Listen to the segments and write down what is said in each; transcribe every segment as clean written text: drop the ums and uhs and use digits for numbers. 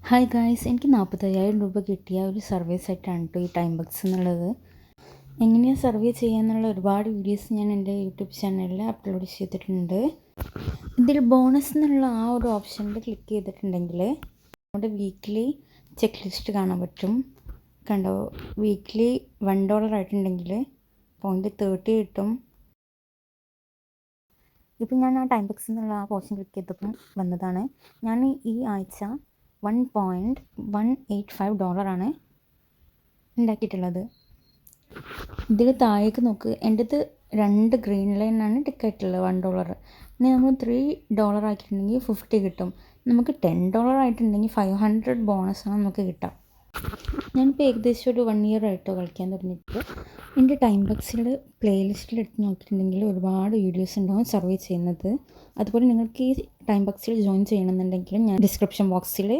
Hi guys, എനിക്ക് 45,000 രൂപ കിട്ടിയ ഒരു സർവേ സെറ്റാണ് കേട്ടോ ഈ ടൈം ബക്സ് എന്നുള്ളത്. എങ്ങനെയാണ് സർവേ ചെയ്യാന്നുള്ള ഒരുപാട് വീഡിയോസ് ഞാൻ എൻ്റെ യൂട്യൂബ് ചാനലിൽ അപ്ലോഡ് ചെയ്തിട്ടുണ്ട്. ഇതിൽ ബോണസ് എന്നുള്ള ആ ഒരു ഓപ്ഷനിൽ ക്ലിക്ക് ചെയ്തിട്ടുണ്ടെങ്കിൽ നമ്മുടെ വീക്ക്ലി ചെക്ക് ലിസ്റ്റ് കാണാൻ പറ്റും. കണ്ടോ, വീക്ക്ലി $1 ആയിട്ടുണ്ടെങ്കിൽ 0.30 കിട്ടും. ഇപ്പം ഞാൻ ആ ടൈം ബക്സ് എന്നുള്ള ആ പോർഷൻ ക്ലിക്ക് ചെയ്തപ്പം വന്നതാണ്. ഞാൻ ഈ ആഴ്ച $1.185 ഉണ്ടാക്കിയിട്ടുള്ളത്. ഇതിൽ താഴേക്ക് നോക്ക്, എൻ്റെത് 2 ഗ്രീൻ ലൈനാണ് ടിക്കായിട്ടുള്ളത് $1. ഇനി നമ്മൾ $3 ആക്കിയിട്ടുണ്ടെങ്കിൽ 50 കിട്ടും. നമുക്ക് $10 ആയിട്ടുണ്ടെങ്കിൽ 500 ബോണസാണ് നമുക്ക് കിട്ടുക. ഞാനിപ്പോൾ ഏകദേശം ഒരു 1 ഇയർ ആയിട്ടോ കളിക്കാൻ തുടങ്ങിയിട്ട്. എൻ്റെ ടൈം ബക്സിൽ പ്ലേലിസ്റ്റിൽ എടുത്ത് നോക്കിയിട്ടുണ്ടെങ്കിൽ ഒരുപാട് വീഡിയോസ് ഉണ്ടാവും സർവേ ചെയ്യുന്നത്. അതുപോലെ നിങ്ങൾക്ക് ഈ ടൈം ബക്സിൽ ജോയിൻ ചെയ്യണമെന്നുണ്ടെങ്കിൽ ഞാൻ ഡിസ്ക്രിപ്ഷൻ ബോക്സിൽ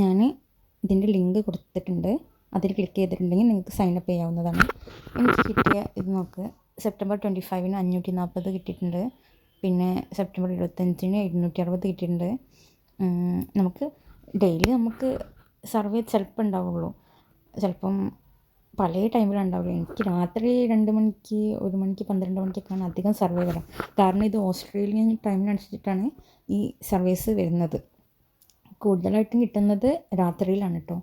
ഞാൻ ഇതിൻ്റെ ലിങ്ക് കൊടുത്തിട്ടുണ്ട്. അതിൽ ക്ലിക്ക് ചെയ്തിട്ടുണ്ടെങ്കിൽ നിങ്ങൾക്ക് സൈനപ്പ് ചെയ്യാവുന്നതാണ്. എനിക്ക് കിട്ടിയ ഇത് നോക്ക്, സെപ്റ്റംബർ 25-ന് 540 കിട്ടിയിട്ടുണ്ട്. പിന്നെ സെപ്റ്റംബർ 25-ന് 760 കിട്ടിയിട്ടുണ്ട്. നമുക്ക് ഡെയിലി നമുക്ക് സർവേ ചിലപ്പോൾ ഉണ്ടാവുള്ളൂ, ചിലപ്പം പല ടൈമിലുണ്ടാവില്ല. എനിക്ക് രാത്രി 2 മണിക്ക്, 1 മണിക്ക്, 12 മണിക്കൊക്കെയാണ് അധികം സർവേ വരാം. കാരണം ഇത് ഓസ്ട്രേലിയൻ ടൈമിനനുസരിച്ചിട്ടാണ് ഈ സർവീസ് വരുന്നത്. കൂടുതലായിട്ടും കിട്ടുന്നത് രാത്രിയിലാണ് കേട്ടോ.